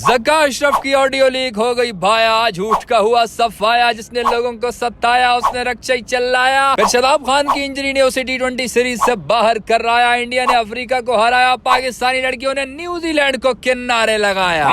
ज़का अशरफ की audio leak हो गई भाया, झूठ का हुआ सफाया, जिसने लोगों को सताया उसने रक्षा ही चिल्लाया। फिर शादाब खान की इंजरी ने उसे T20 सीरीज से बाहर कराया। इंडिया ने अफ्रीका को हराया, पाकिस्तानी लड़कियों ने न्यूजीलैंड को किनारे लगाया।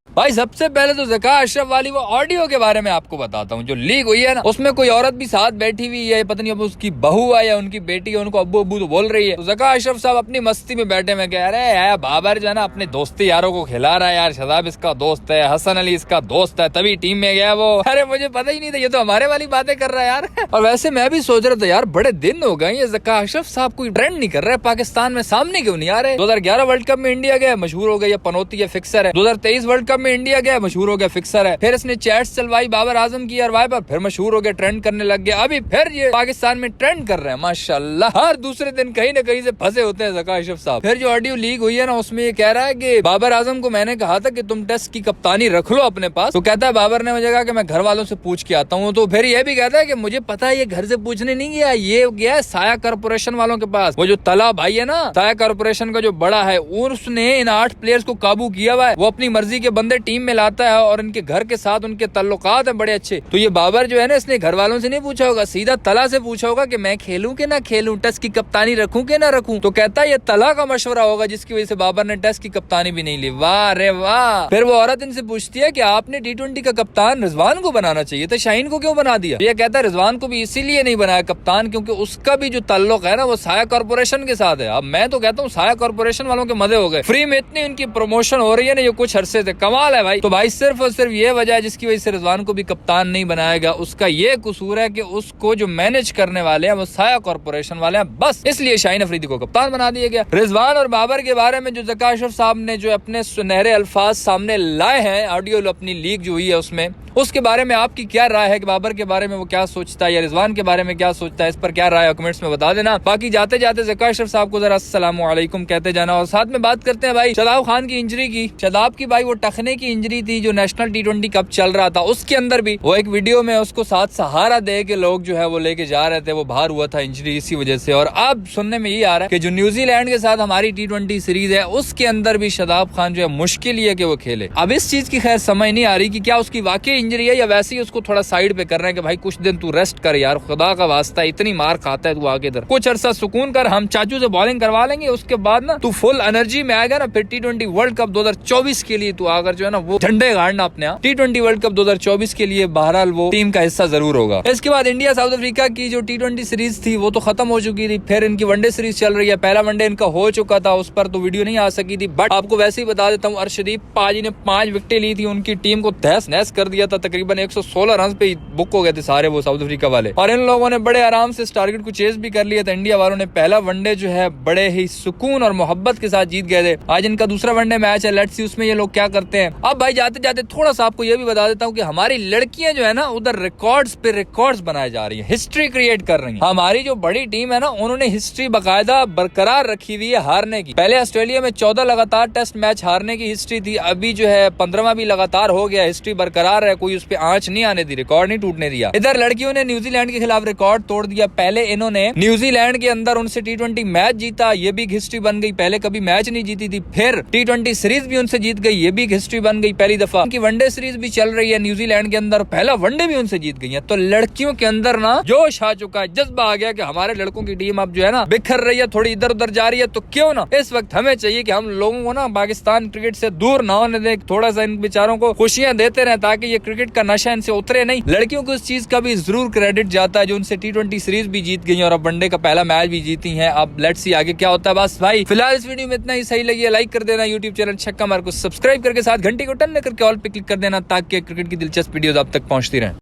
भाई सबसे पहले तो ज़का अशरफ वाली वो ऑडियो के बारे में आपको बताता हूँ जो लीक हुई है ना, उसमें कोई औरत भी साथ बैठी हुई है, पता नहीं अब उसकी बहू है या उनकी बेटी है, उनको अब्बू अब्बू तो बोल रही है। तो ज़का अशरफ साहब अपनी मस्ती में बैठे में कह रहे हैं बाबर जो है ना अपने दोस्ती यारों को खिला रहा है यार, शादाब इसका दोस्त है, हसन अली इसका दोस्त है, तभी टीम में गया वो। अरे मुझे पता ही नहीं था, ये तो हमारे वाली बातें कर रहा है यार। और वैसे मैं भी सोच रहा था यार बड़े दिन हो गए ये ज़का अशरफ साहब कोई ट्रेंड नहीं कर रहे पाकिस्तान में, सामने क्यों नहीं आ रहे। 2011 वर्ल्ड कप में इंडिया गया, मशहूर हो गया, पनौती है, फिक्सर है। 2023 वर्ल्ड कप में इंडिया गया, मशहूर हो गया, फिक्सर है। फिर इसने चैट्स चलवाई बाबर आजम की अरवाई पर, फिर मशहूर हो गया, ट्रेंड करने लग गया। अभी फिर ये पाकिस्तान में ट्रेंड कर रहे हैं माशाल्लाह, हर दूसरे दिन कहीं ना कहीं से फंसे होते हैं ज़का अशरफ साहब। फिर जो ऑडियो लीक हुई है ना उसमें ये कह रहा है कि बाबर आजम को मैंने कहा था कि तुम टेस्ट की कप्तानी रख लो अपने पास, तो कहता है बाबर ने मुझे कहा कि मैं घर वालों से पूछ के आता हूँ। तो फिर ये भी कहता है कि मुझे पता है ये घर से पूछने नहीं गया, ये गया है साया कॉर्पोरेशन वालों के पास। वो जो तला भाई है ना साया कॉर्पोरेशन का जो बड़ा है, उसने इन 8 प्लेयर्स को काबू किया हुआ है। वो अपनी मर्जी के बंदे टीम में लाता है और इनके घर के साथ उनके तल्लुकात है बड़े अच्छे। तो ये बाबर जो है ना इसने घर वालों से नहीं पूछा होगा, सीधा तला से पूछा होगा कि मैं खेलूं कि ना खेलूं, टेस्ट की कप्तानी रखूं कि ना रखूं। तो कहता है ये तला का मशवरा होगा जिसकी वजह से बाबर ने टेस्ट की कप्तानी भी नहीं ली। वाह रे वाह। फिर वो औरत इनसे पूछती है कि आपने T20 का कप्तान रिजवान को बनाना चाहिए था, शाहीन को क्यों बना दिया। ये कहता है रिजवान को भी इसीलिए नहीं बनाया कप्तान क्योंकि उसका भी जो ताल्लुक है ना वो साया कॉर्पोरेशन के साथ है। अब मैं तो कहता हूँ साया कॉर्पोरेशन वालों के मजे हो गए, फ्री में इतनी उनकी प्रमोशन हो रही है ना ये कुछ अरसे से, कमाल है भाई। तो भाई सिर्फ और सिर्फ ये वजह है जिसकी वजह से रिजवान को भी कप्तान नहीं बनाएगा, उसका ये कसूर है कि उसको जो मैनेज करने वाले हैं वो साया कॉर्पोरेशन वाले हैं, बस इसलिए शाहीन अफरीदी को कप्तान बना दिया गया। रिजवान और बाबर के बारे में जो ज़का अशरफ साहब ने जो अपने सुनहरे अल्फाज सामने लाए हैं, ऑडियो अपनी लीक जो हुई है उसमें, उसके बारे में आपकी क्या राय है कि बाबर के बारे में वो क्या सोचता है या रिजवान के बारे में क्या सोचता है, इस पर क्या राय है कमेंट्स में बता देना। बाकी जाते जाते ज़का अशरफ साहब को जरा अस्सलाम वालेकुम कहते जाना। और साथ में बात करते हैं भाई शादाब खान की इंजरी की। शादाब की भाई वो टखने की इंजरी थी जो नेशनल T20 कप चल रहा था, उसके अंदर भी वो एक वीडियो में उसको साथ सहारा दे के लोग जो है वो लेके जा रहे थे, वो बाहर हुआ था इंजरी इसी वजह से। और अब सुनने में ये आ रहा है कि जो न्यूजीलैंड के साथ हमारी T20 सीरीज है उसके अंदर भी शादाब खान जो है मुश्किल ही है कि वो खेले। अब इस चीज की खैर समझ नहीं आ रही कि क्या उसकी वाकई इंजरी है या वैसे ही उसको थोड़ा साइड पे कर रहे हैं कि भाई कुछ दिन तू रेस्ट कर यार, खुदा का वास्ता इतनी मार खाता है तू, आगे इधर कुछ अरसा सुकून कर, हम चाचू से बॉलिंग करवा लेंगे, उसके बाद ना तू फुल एनर्जी में आएगा ना, फिर T20 वर्ल्ड कप 2024 के लिए तू आकर जो है ना वो झंडे गाड़ना अपने यहाँ। T20 वर्ल्ड कप 2024 के लिए बहरहाल वो टीम का हिस्सा जरूर होगा। इसके बाद इंडिया साउथ अफ्रीका की जो T20 सीरीज थी वो तो खत्म हो चुकी थी, फिर इनकी वनडे सीरीज चल रही है। पहला वनडे इनका हो चुका था, उस पर तो वीडियो नहीं आ सकी थी, बट आपको वैसे ही बता देता हूँ अर्शदीप पाजी ने 5 विकेटें ली थी, उनकी टीम को तहस नहस कर दिया था। तकरीबन 116 रन पे बुक हो गए थे सारे वो साउथ अफ्रीका वाले, और इन लोगों ने बड़े आराम से इस टारगेट को चेस भी कर लिया था। इंडिया वालों ने पहला वनडे जो है बड़े ही सुकून और मोहब्बत के साथ जीत गए थे। आज इनका दूसरा वनडे मैच है, लेट्स सी उसमें ये लोग क्या करते हैं। अब भाई जाते जाते थोड़ा सा आपको ये भी बता देता हूँ कि हमारी लड़कियां जो है ना उधर रिकॉर्ड्स पे रिकॉर्ड्स बनाए जा रही है, हिस्ट्री क्रिएट कर रही है। हमारी जो बड़ी टीम है ना उन्होंने हिस्ट्री बाकायदा बरकरार रखी हुई है हारने की। पहले ऑस्ट्रेलिया में 14 लगातार टेस्ट मैच हारने की हिस्ट्री थी, अभी जो है 15वां भी लगातार हो गया, हिस्ट्री बरकरार है, कोई उस पर आंच नहीं आने दी, रिकॉर्ड नहीं टूटने दिया। इधर लड़कियों ने न्यूजीलैंड के खिलाफ रिकॉर्ड तोड़ दिया। पहले इन्होंने न्यूजीलैंड के अंदर उनसे T20 मैच जीता, ये भी हिस्ट्री बन गई, पहले कभी मैच नहीं जीती थी। फिर T20 सीरीज भी उनसे जीत गई, ये भी हिस्ट्री बन गई पहली दफा। उनकी वनडे सीरीज भी चल रही है न्यूजीलैंड के अंदर, पहला वनडे भी उनसे जीत गई है। तो लड़कियों के अंदर ना जोश आ चुका है, जज्बा आ गया कि हमारे लड़कों की टीम अब जो है ना बिखर रही है, थोड़ी इधर उधर जा रही है, तो क्यों ना इस वक्त हमें चाहिए कि हम लोगों को ना पाकिस्तान क्रिकेट से दूर ना होने दें, थोड़ा सा इन बेचारों को खुशियां देते रहे ताकि ये क्रिकेट का नशा इनसे उतरे नहीं। लड़कियों को इस चीज का भी जरूर क्रेडिट जाता है जो उनसे T20 सीरीज भी जीत गई और अब वनडे का पहला मैच भी जीती हैं। अब लेट्स सी आगे क्या होता है। बस भाई फिलहाल इस वीडियो में इतना ही, सही लगी है लाइक कर देना, यूट्यूब चैनल छक्का मार को सब्सक्राइब करके साथ घंटी को टन करके ऑल पे क्लिक कर देना ताकि क्रिकेट की दिलचस्प वीडियोस आप तक पहुंचती रहें।